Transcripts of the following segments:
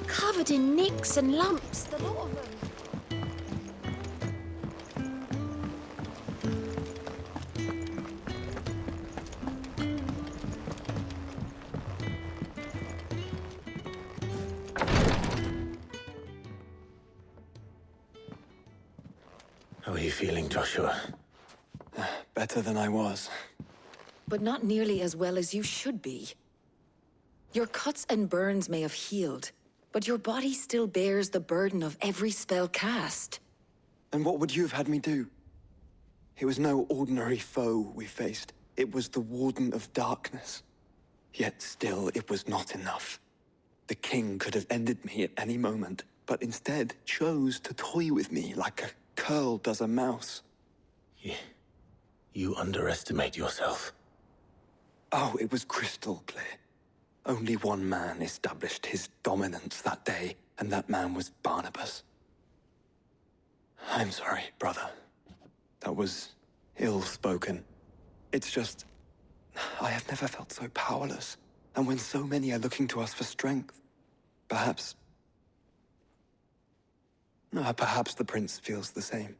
Covered in nicks and lumps, the lot of them. How are you feeling, Joshua? Better than I was. But not nearly as well as you should be. Your cuts and burns may have healed, but your body still bears the burden of every spell cast. And what would you have had me do? It was no ordinary foe we faced. It was the Warden of Darkness. Yet still, it was not enough. The king could have ended me at any moment, but instead chose to toy with me like a curl does a mouse. You underestimate yourself. Oh, it was crystal clear. Only one man established his dominance that day, and that man was Barnabas. I'm sorry, brother. That was ill-spoken. It's just, I have never felt so powerless. And when so many are looking to us for strength, perhaps the prince feels the same.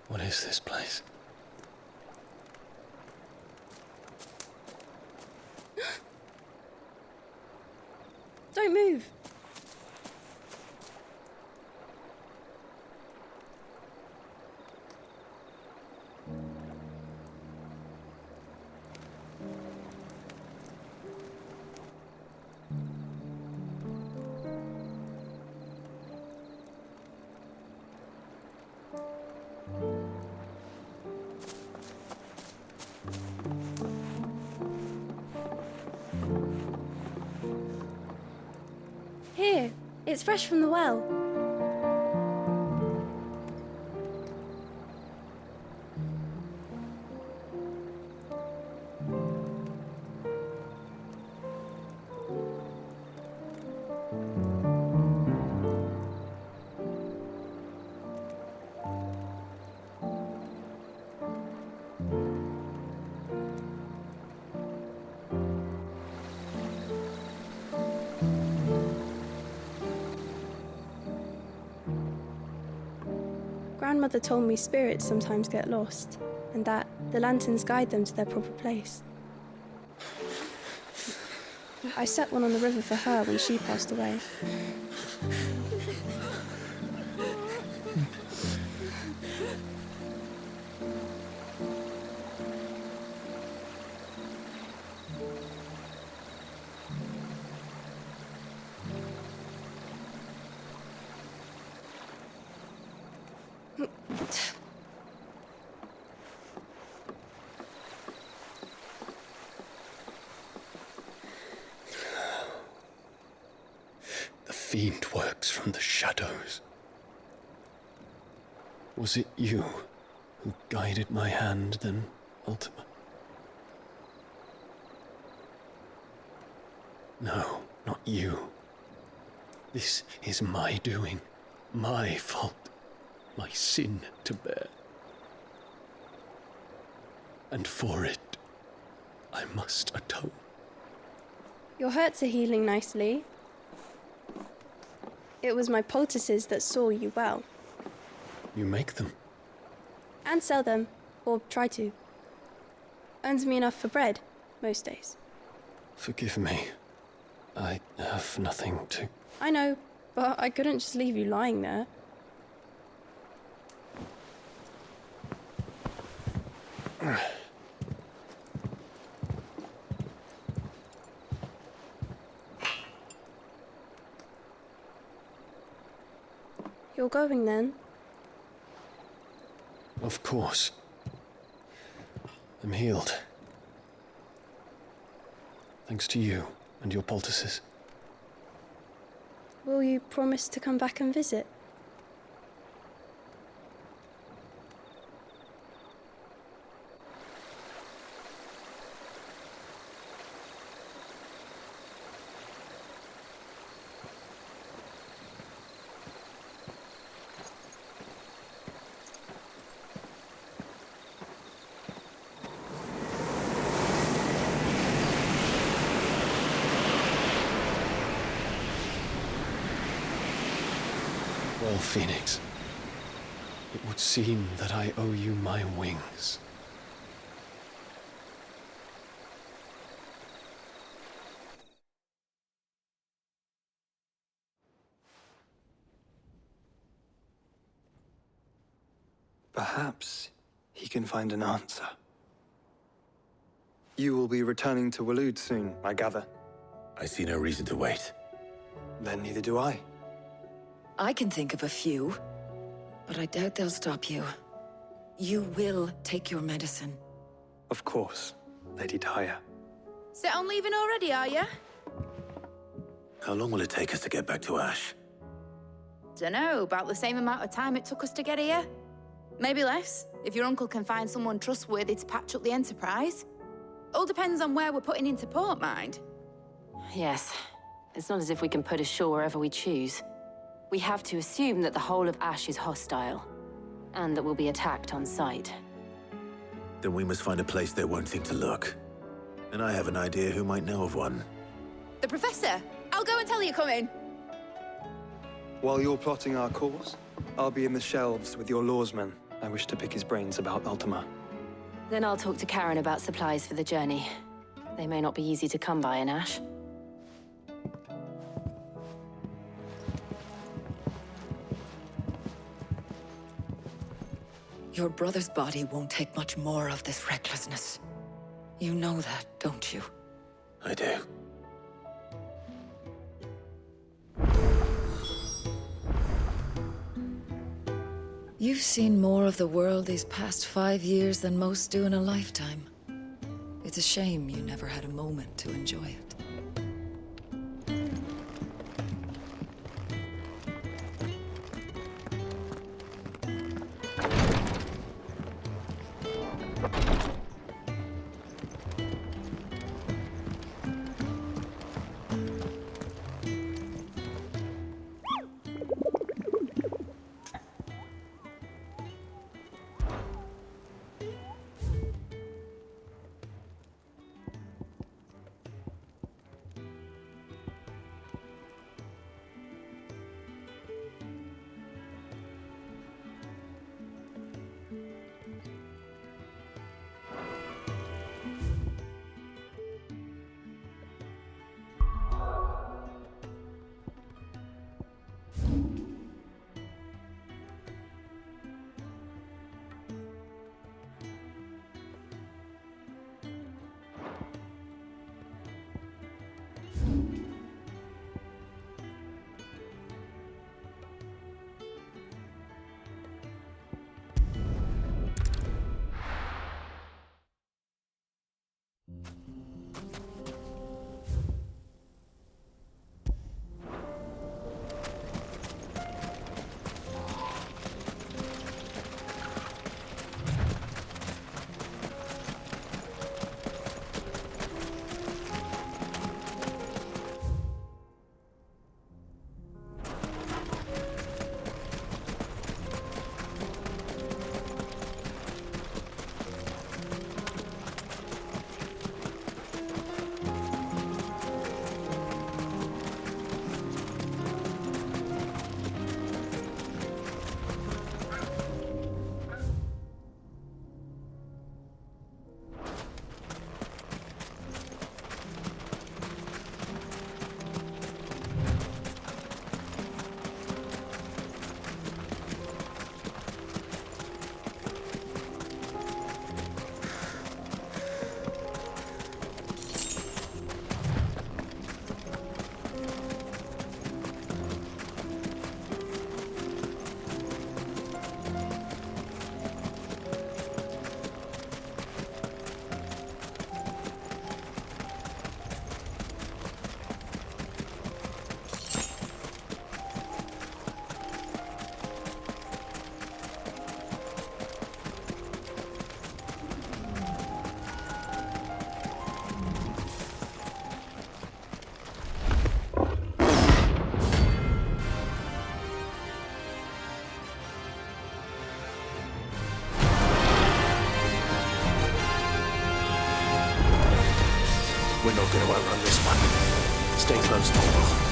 What is this place? Don't move. Here, it's fresh from the well. Grandmother told me spirits sometimes get lost, and that the lanterns guide them to their proper place. I set one on the river for her when she passed away. The fiend works from the shadows. Was it you who guided my hand then, Ultima? No, not you. This is my doing, my fault, my sin to bear. And for it, I must atone. Your hurts are healing nicely. It was my poultices that saw you well. You make them? And sell them, or try to. Earns me enough for bread, most days. Forgive me. I have nothing to... I know, but I couldn't just leave you lying there. You're going then? Of course. I'm healed. Thanks to you and your poultices. Will you promise to come back and visit? Well, Phoenix, it would seem that I owe you my wings. Perhaps he can find an answer. You will be returning to Waloed soon, I gather. I see no reason to wait. Then neither do I. I can think of a few, but I doubt they'll stop you. You will take your medicine. Of course, Lady Daya. Set on leaving already, are you? How long will it take us to get back to Ash? Dunno, about the same amount of time it took us to get here. Maybe less, if your uncle can find someone trustworthy to patch up the Enterprise. All depends on where we're putting into port, mind. Yes. It's not as if we can put ashore wherever we choose. We have to assume that the whole of Ash is hostile, and that we'll be attacked on sight. Then we must find a place they won't think to look. And I have an idea who might know of one. The Professor! I'll go and tell you coming! While you're plotting our course, I'll be in the shelves with your lawsman. I wish to pick his brains about Ultima. Then I'll talk to Karen about supplies for the journey. They may not be easy to come by in Ash. Your brother's body won't take much more of this recklessness. You know that, don't you? I do. You've seen more of the world these past 5 years than most do in a lifetime. It's a shame you never had a moment to enjoy it. We're not going to outrun this one. Stay close, Paul.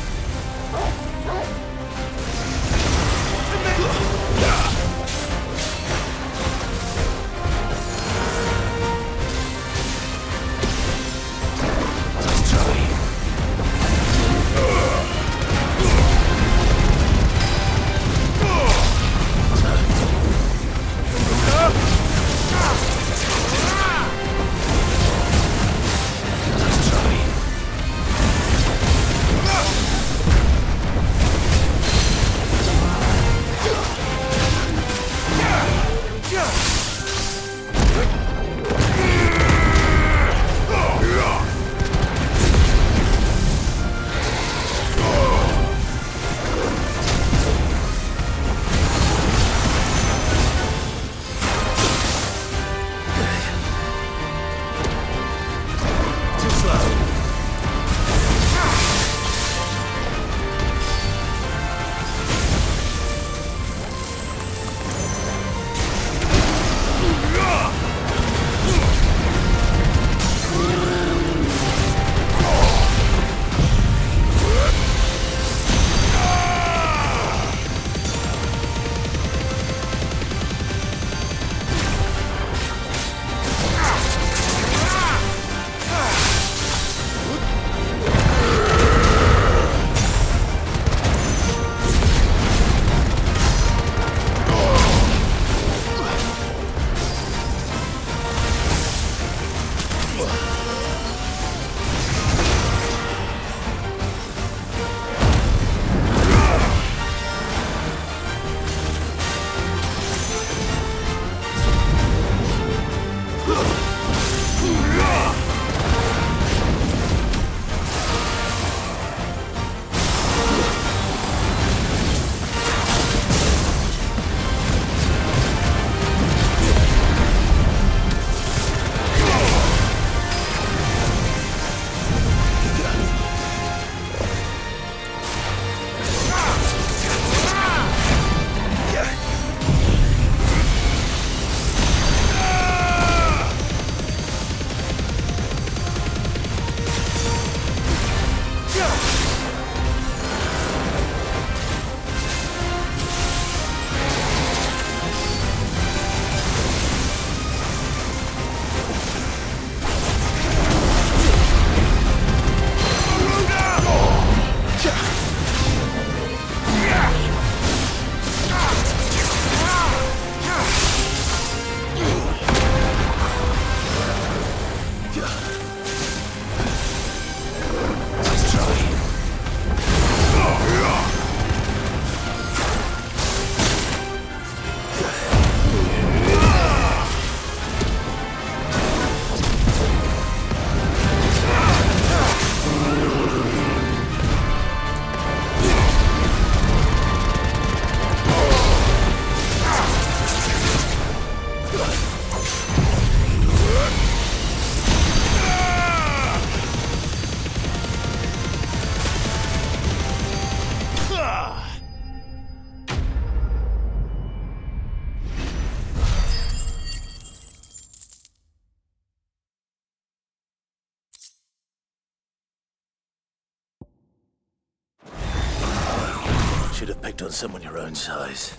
Should have picked on someone your own size.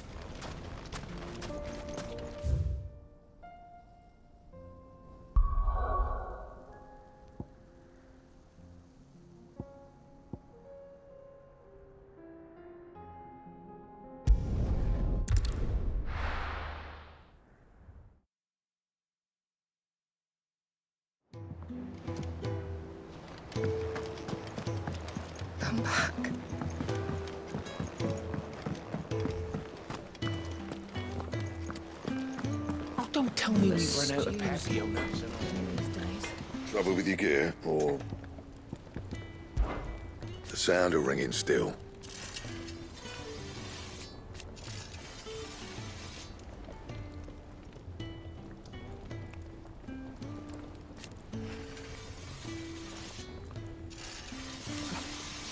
Come back. Oh, don't tell me we've run out of papillonas. Trouble with your gear, or the sound of ringing still?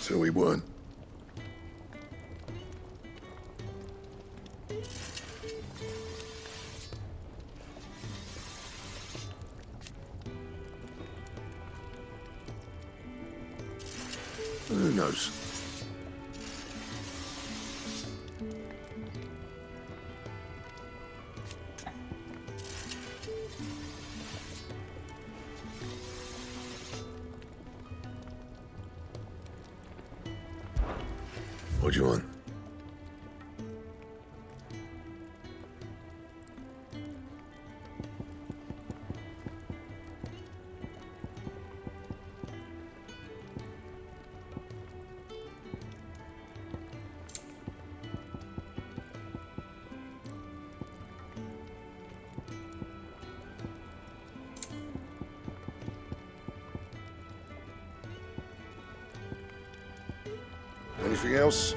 So we weren't. Who knows? What do you want? Anything else?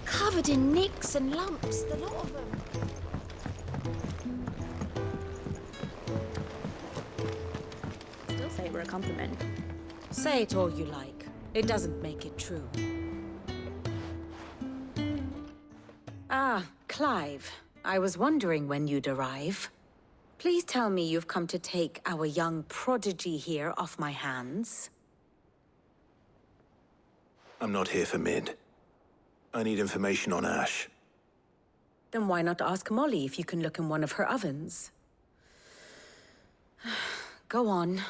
Covered in nicks and lumps, the lot of them. Still say it were a compliment. Say it all you like. It doesn't make it true. Ah, Clive. I was wondering when you'd arrive. Please tell me you've come to take our young prodigy here off my hands. I'm not here for Mid. I need information on Ash. Then why not ask Molly if you can look in one of her ovens? Go on.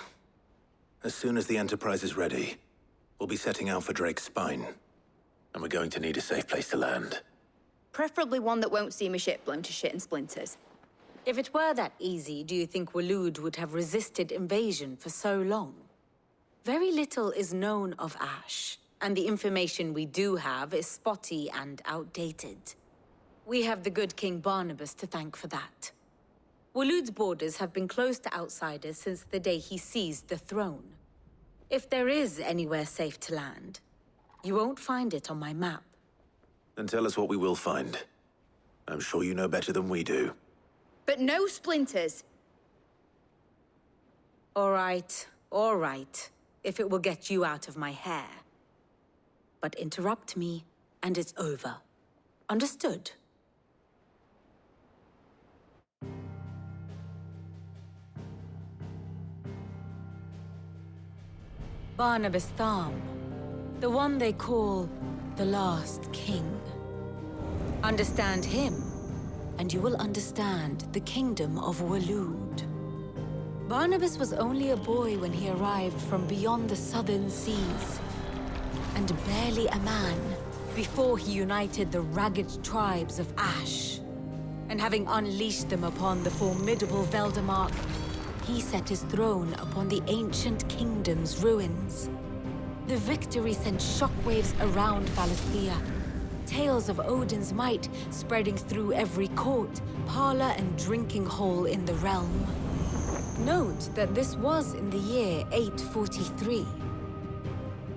As soon as the Enterprise is ready, we'll be setting out for Drake's Spine. And we're going to need a safe place to land. Preferably one that won't see my ship blown to shit and splinters. If it were that easy, do you think Waloed would have resisted invasion for so long? Very little is known of Ash, and the information we do have is spotty and outdated. We have the good King Barnabas to thank for that. Waloed's borders have been closed to outsiders since the day he seized the throne. If there is anywhere safe to land, you won't find it on my map. Then tell us what we will find. I'm sure you know better than we do. But no splinters. All right. If it will get you out of my hair. But interrupt me, and it's over. Understood? Barnabas Tham, the one they call the Last King. Understand him, and you will understand the kingdom of Waloed. Barnabas was only a boy when he arrived from beyond the southern seas, and barely a man before he united the ragged tribes of Ash. And having unleashed them upon the formidable Veldamark, he set his throne upon the ancient kingdom's ruins. The victory sent shockwaves around Valisthea, tales of Odin's might spreading through every court, parlor, and drinking hole in the realm. Note that this was in the year 843,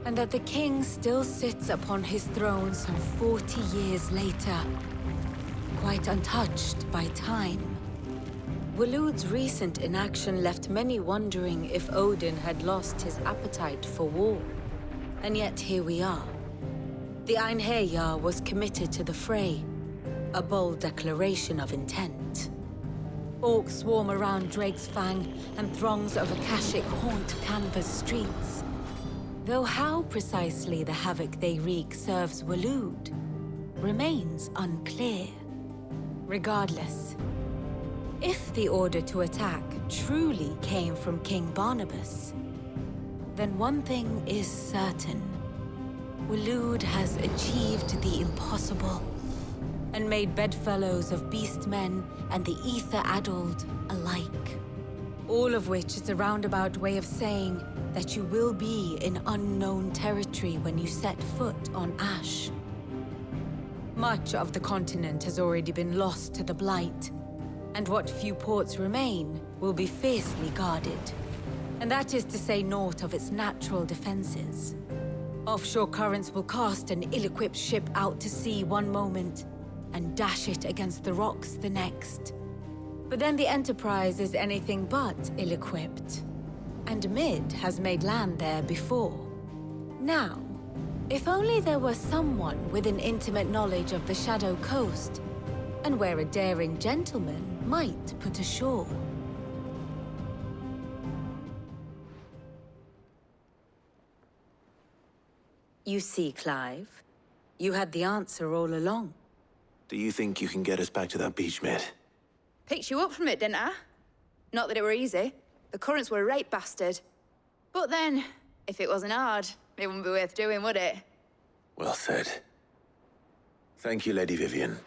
and that the king still sits upon his throne some 40 years later, quite untouched by time. Waloed's recent inaction left many wondering if Odin had lost his appetite for war. And yet here we are. The Einherjar was committed to the fray, a bold declaration of intent. Orcs swarm around Drake's Fang, and throngs of Akashic haunt Canva's streets. Though how precisely the havoc they wreak serves Waloed remains unclear. Regardless, if the order to attack truly came from King Barnabas, then one thing is certain. Waloed has achieved the impossible, and made bedfellows of beastmen and the ether-addled alike. All of which is a roundabout way of saying that you will be in unknown territory when you set foot on Ash. Much of the continent has already been lost to the Blight, and what few ports remain will be fiercely guarded. And that is to say naught of its natural defenses. Offshore currents will cast an ill-equipped ship out to sea one moment, and dash it against the rocks the next. But then the Enterprise is anything but ill-equipped. And Mid has made land there before. Now, if only there were someone with an intimate knowledge of the Shadow Coast, and where a daring gentleman might put ashore. You see, Clive, you had the answer all along. Do you think you can get us back to that beach, Mid? Picked you up from it, didn't I? Not that it were easy. The currents were a right bastard. But then, if it wasn't hard, it wouldn't be worth doing, would it? Well said. Thank you, Lady Vivian.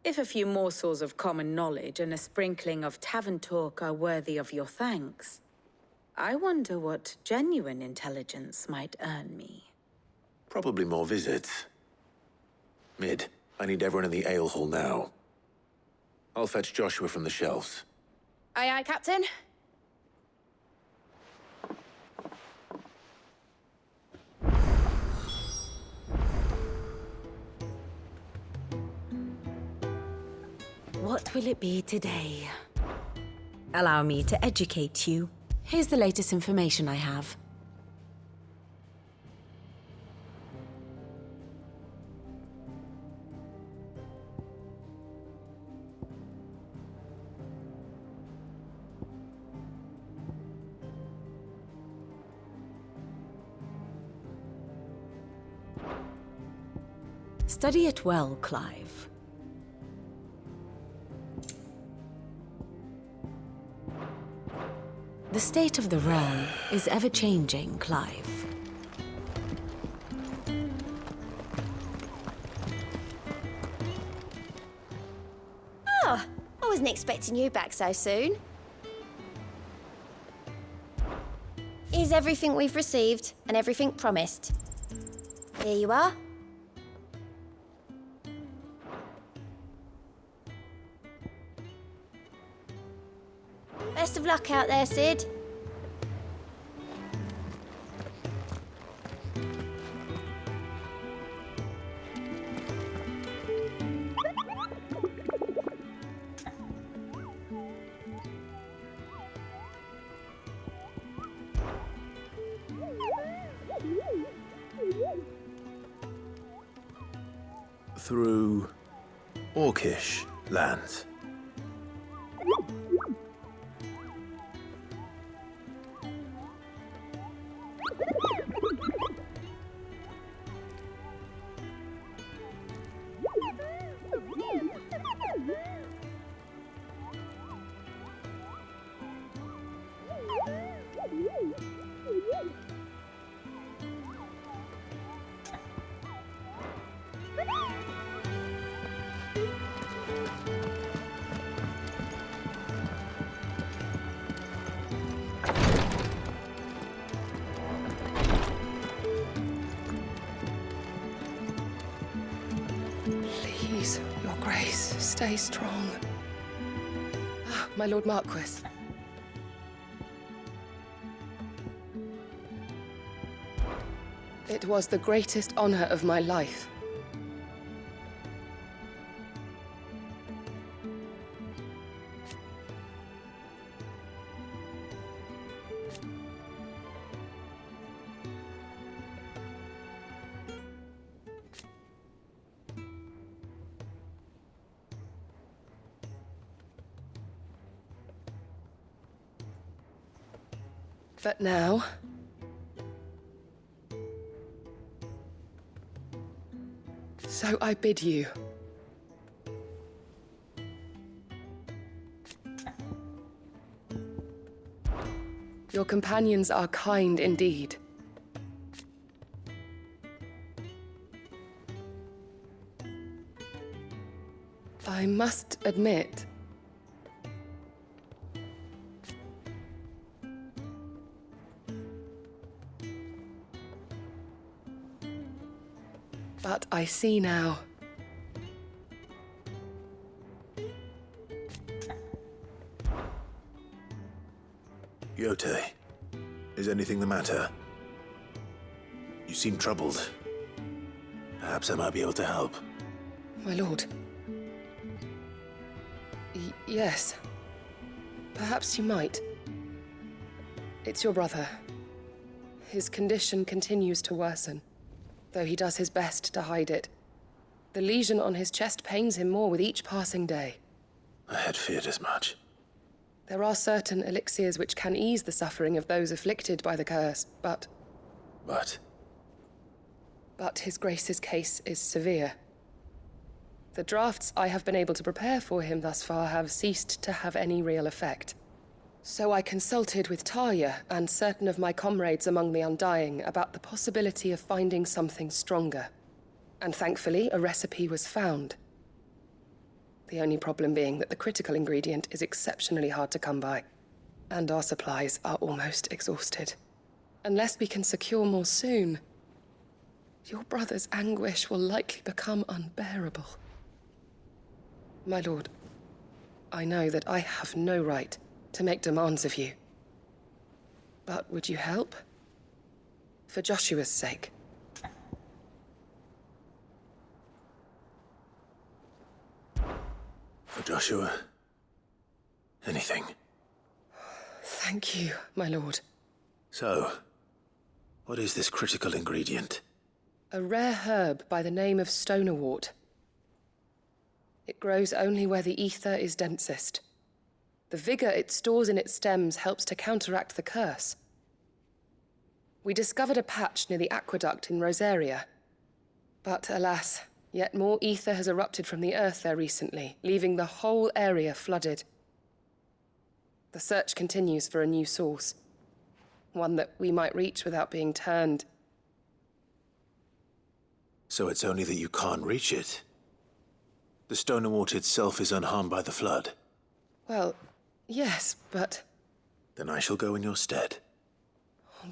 If a few morsels of common knowledge and a sprinkling of tavern talk are worthy of your thanks, I wonder what genuine intelligence might earn me. Probably more visits. Mid, I need everyone in the ale hall now. I'll fetch Joshua from the shelves. Aye, aye, Captain. What will it be today? Allow me to educate you. Here's the latest information I have. Study it well, Clive. The state of the realm is ever-changing, Clive. Oh, I wasn't expecting you back so soon. Here's everything we've received and everything promised. Here you are. Best of luck out there, Sid. Through Orcish lands. Please, Your Grace, stay strong. Ah, my Lord Marquis. It was the greatest honor of my life. But now, so I bid you. Your companions are kind indeed. I must admit, But I see now. Yote, is anything the matter? You seem troubled. Perhaps I might be able to help. My lord. Yes. Perhaps you might. It's your brother. His condition continues to worsen, though he does his best to hide it. The lesion on his chest pains him more with each passing day. I had feared as much. There are certain elixirs which can ease the suffering of those afflicted by the curse, but... But His Grace's case is severe. The drafts I have been able to prepare for him thus far have ceased to have any real effect. So I consulted with Talia and certain of my comrades among the Undying about the possibility of finding something stronger. And thankfully, a recipe was found. The only problem being that the critical ingredient is exceptionally hard to come by, and our supplies are almost exhausted. Unless we can secure more soon, your brother's anguish will likely become unbearable. My lord, I know that I have no right to make demands of you. But would you help? For Joshua's sake. For Joshua, anything. Thank you, my lord. So, what is this critical ingredient? A rare herb by the name of stonerwort. It grows only where the ether is densest. The vigor it stores in its stems helps to counteract the curse. We discovered a patch near the aqueduct in Rosaria. But alas, yet more ether has erupted from the earth there recently, leaving the whole area flooded. The search continues for a new source. One that we might reach without being turned. So it's only that you can't reach it? The stonerwort itself is unharmed by the flood? Well, yes, but... Then I shall go in your stead.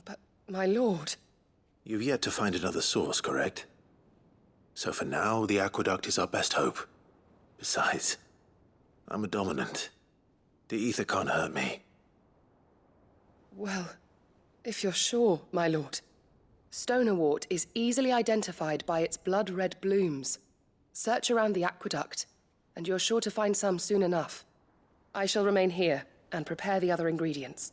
But, my lord... You've yet to find another source, correct? So for now, the aqueduct is our best hope. Besides, I'm a dominant. The ether can't hurt me. Well, if you're sure, my lord. Stonerwort is easily identified by its blood-red blooms. Search around the aqueduct, and you're sure to find some soon enough. I shall remain here and prepare the other ingredients.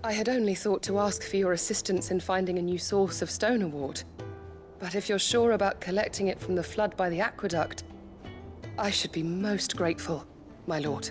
I had only thought to ask for your assistance in finding a new source of stonerwort. But if you're sure about collecting it from the flood by the aqueduct, I should be most grateful, my lord.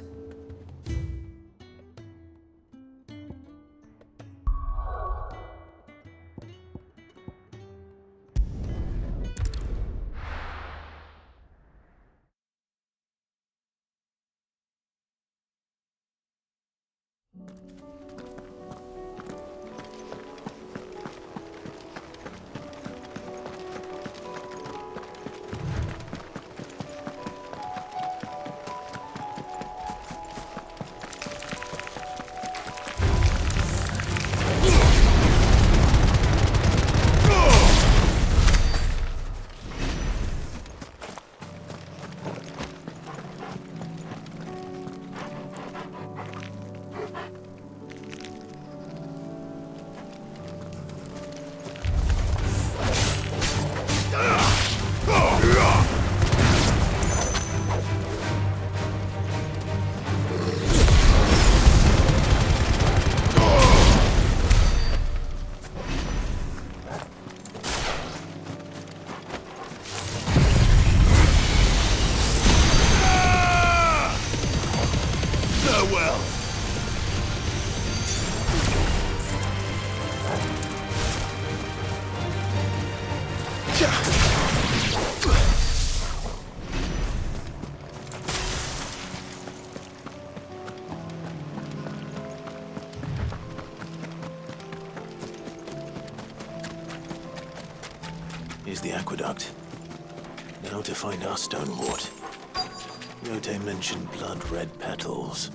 Here's the aqueduct. Now to find our stonewort. Yote mentioned blood-red petals.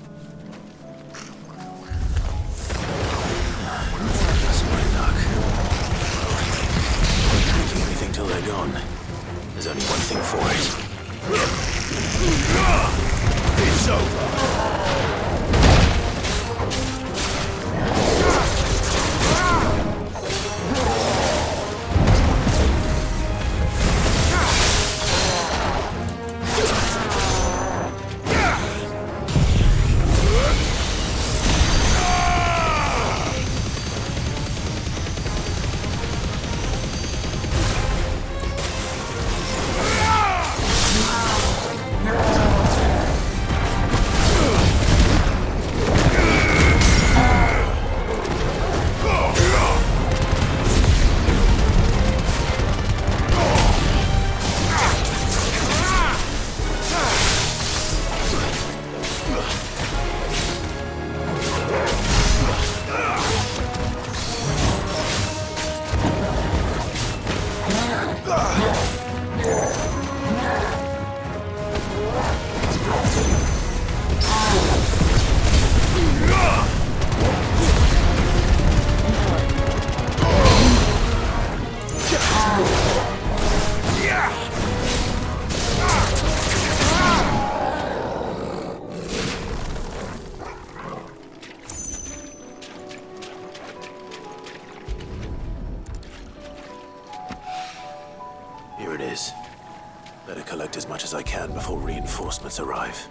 Better collect as much as I can before reinforcements arrive.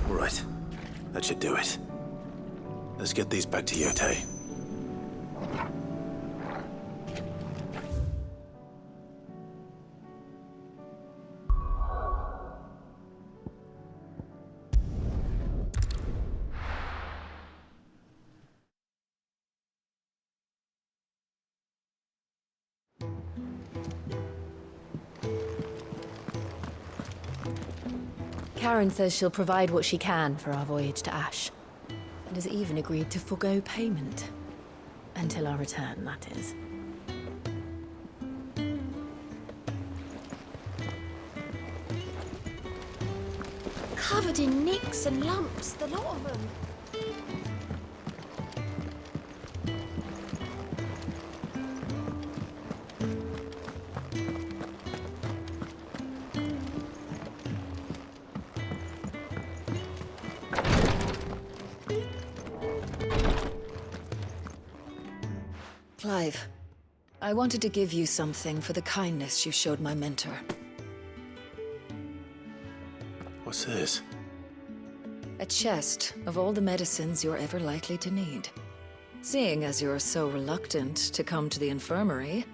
All right. That should do it. Let's get these back to Yote. Karen says she'll provide what she can for our voyage to Ash, and has even agreed to forgo payment. Until our return, that is. Covered in nicks and lumps, the lot of them. Clive, I wanted to give you something for the kindness you showed my mentor. What's this? A chest of all the medicines you're ever likely to need. Seeing as you're so reluctant to come to the infirmary,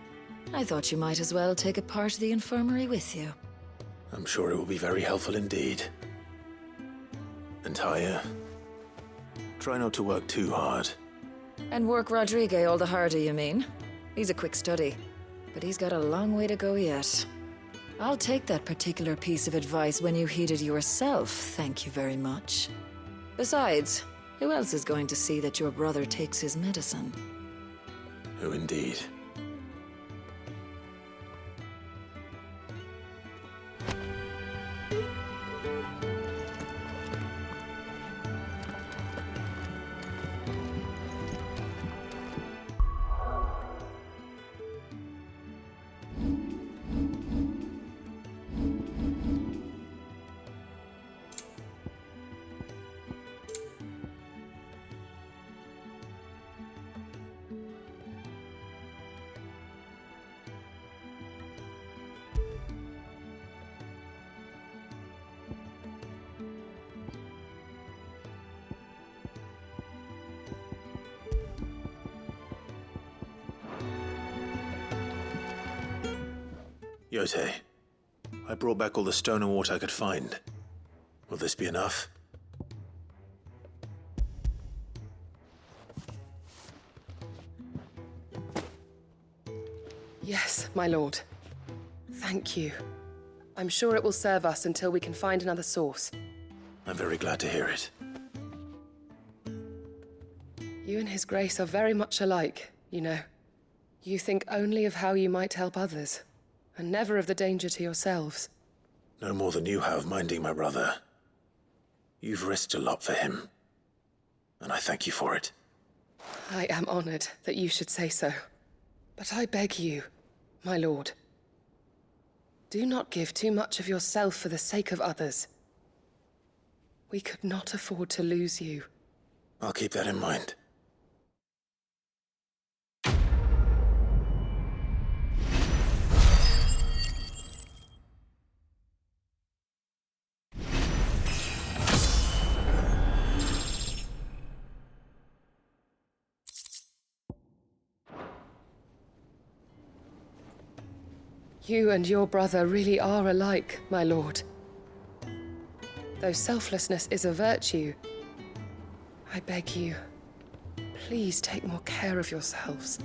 I thought you might as well take a part of the infirmary with you. I'm sure it will be very helpful indeed. And Taya, try not to work too hard. And work Rodrigue all the harder, you mean? He's a quick study, but he's got a long way to go yet. I'll take that particular piece of advice when you heed it yourself, thank you very much. Besides, who else is going to see that your brother takes his medicine? Who indeed? Yote, I brought back all the stone and water I could find. Will this be enough? Yes, my lord. Thank you. I'm sure it will serve us until we can find another source. I'm very glad to hear it. You and His Grace are very much alike, you know. You think only of how you might help others, and never of the danger to yourselves. No more than you have minding my brother. You've risked a lot for him, and I thank you for it. I am honored that you should say so. But I beg you, my lord, do not give too much of yourself for the sake of others. We could not afford to lose you. I'll keep that in mind. You and your brother really are alike, my lord. Though selflessness is a virtue, I beg you, please take more care of yourselves.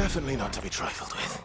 Definitely not to be trifled with.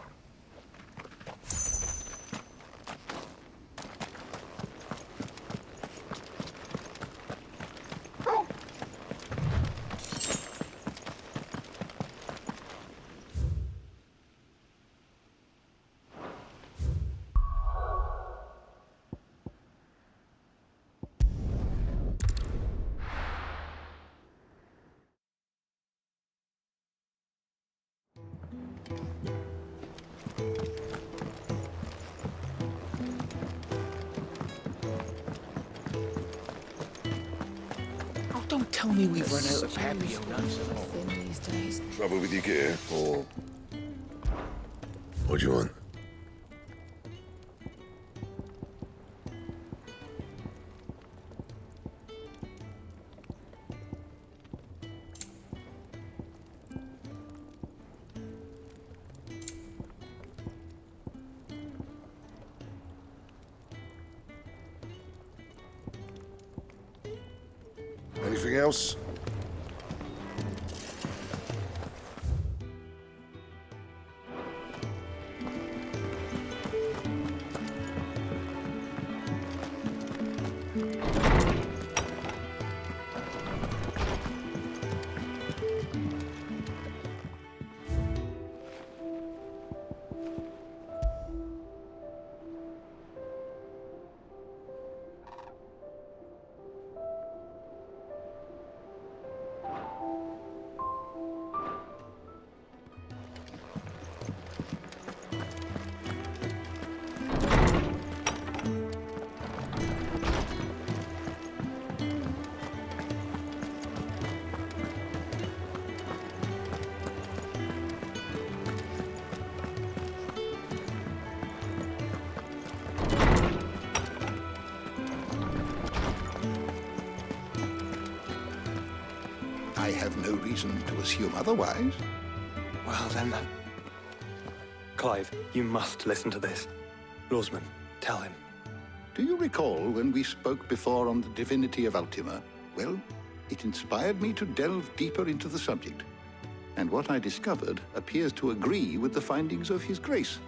Don't tell me we've run out of Papio nuts at all. These days. Trouble with your gear, or what do you want? Anything else? I have no reason to assume otherwise. Well then... Clive, you must listen to this. Lawsman, tell him. Do you recall when we spoke before on the divinity of Ultima? Well, it inspired me to delve deeper into the subject. And what I discovered appears to agree with the findings of His Grace.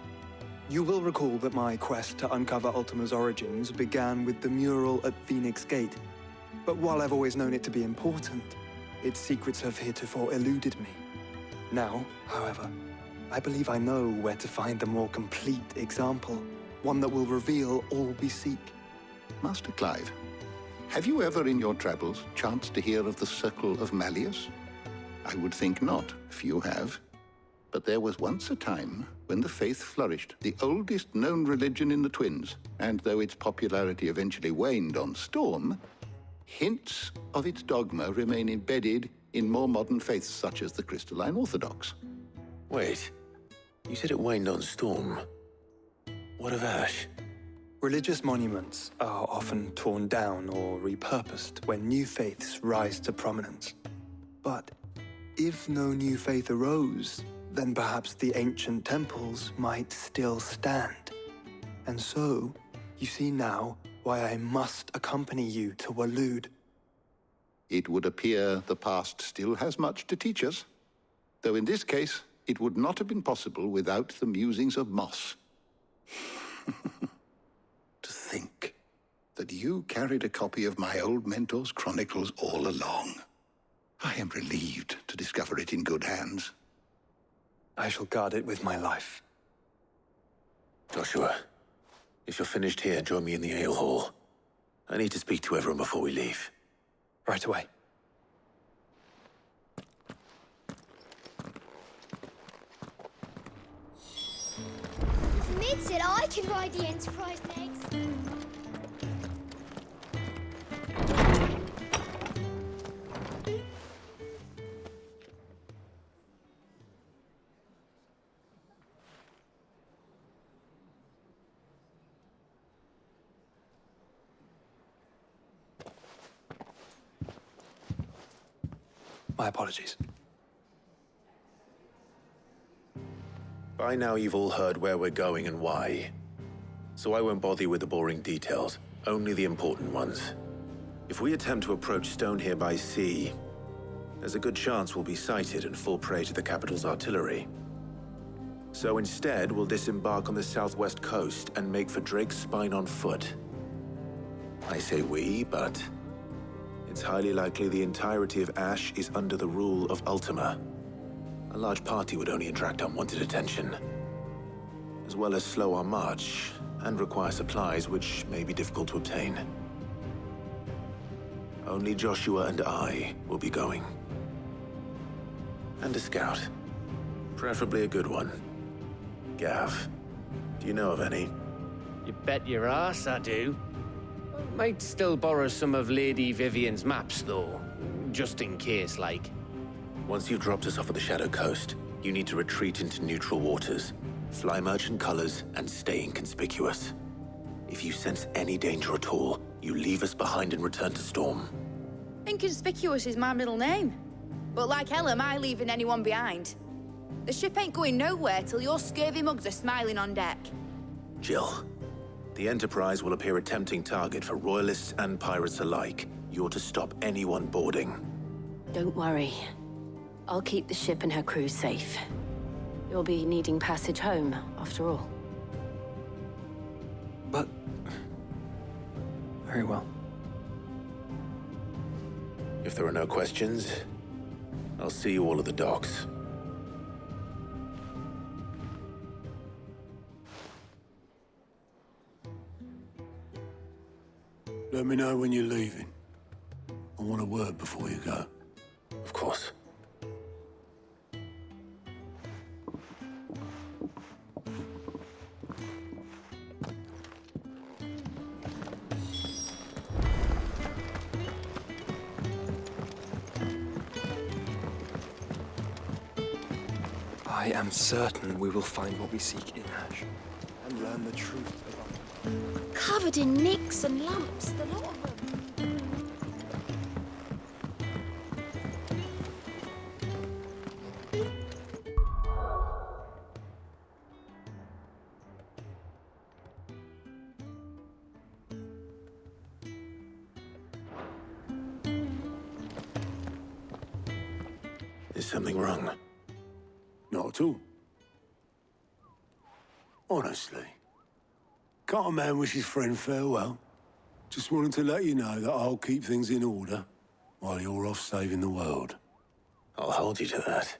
You will recall that my quest to uncover Ultima's origins began with the mural at Phoenix Gate. But while I've always known it to be important, its secrets have heretofore eluded me. Now, however, I believe I know where to find the more complete example, one that will reveal all we seek. Master Clive, have you ever in your travels chanced to hear of the Circle of Malleus? I would think not, if you have. But there was once a time when the faith flourished, the oldest known religion in the Twins, and though its popularity eventually waned on Storm, hints of its dogma remain embedded in more modern faiths such as the Crystalline Orthodox. Wait, you said it waned on Storm. What of Ash? Religious monuments are often torn down or repurposed when new faiths rise to prominence. But if no new faith arose, then perhaps the ancient temples might still stand. And so, you see now why I must accompany you to Waloed. It would appear the past still has much to teach us, though in this case, it would not have been possible without the musings of Moss. To think that you carried a copy of my old mentor's chronicles all along. I am relieved to discover it in good hands. I shall guard it with my life. Joshua, if you're finished here, join me in the ale hall. I need to speak to everyone before we leave. Right away. Mid said I could ride the Enterprise next. My apologies. By now you've all heard where we're going and why. So I won't bother you with the boring details, only the important ones. If we attempt to approach Stone here by sea, there's a good chance we'll be sighted and fall prey to the capital's artillery. So instead, we'll disembark on the southwest coast and make for Drake's Spine on foot. I say we, but it's highly likely the entirety of Ash is under the rule of Ultima. A large party would only attract unwanted attention, as well as slow our march and require supplies which may be difficult to obtain. Only Joshua and I will be going. And a scout. Preferably a good one. Gav, do you know of any? You bet your ass I do. Might still borrow some of Lady Vivian's maps, though. Just in case, like. Once you've dropped us off at the Shadow Coast, you need to retreat into neutral waters, fly merchant colors, and stay inconspicuous. If you sense any danger at all, you leave us behind and return to Storm. Inconspicuous is my middle name. But like hell am I leaving anyone behind. The ship ain't going nowhere till your scurvy mugs are smiling on deck. Jill, the Enterprise will appear a tempting target for royalists and pirates alike. You're to stop anyone boarding. Don't worry. I'll keep the ship and her crew safe. You'll be needing passage home, after all. But... very well. If there are no questions, I'll see you all at the docks. Let me know when you're leaving. I want a word before you go. Of course. I am certain we will find what we seek in Ash, and learn the truth about... Covered in nicks and lumps, the lot of them. Is something wrong? Not at all. Honestly. Can't a man wish his friend farewell? Just wanted to let you know that I'll keep things in order while you're off saving the world. I'll hold you to that.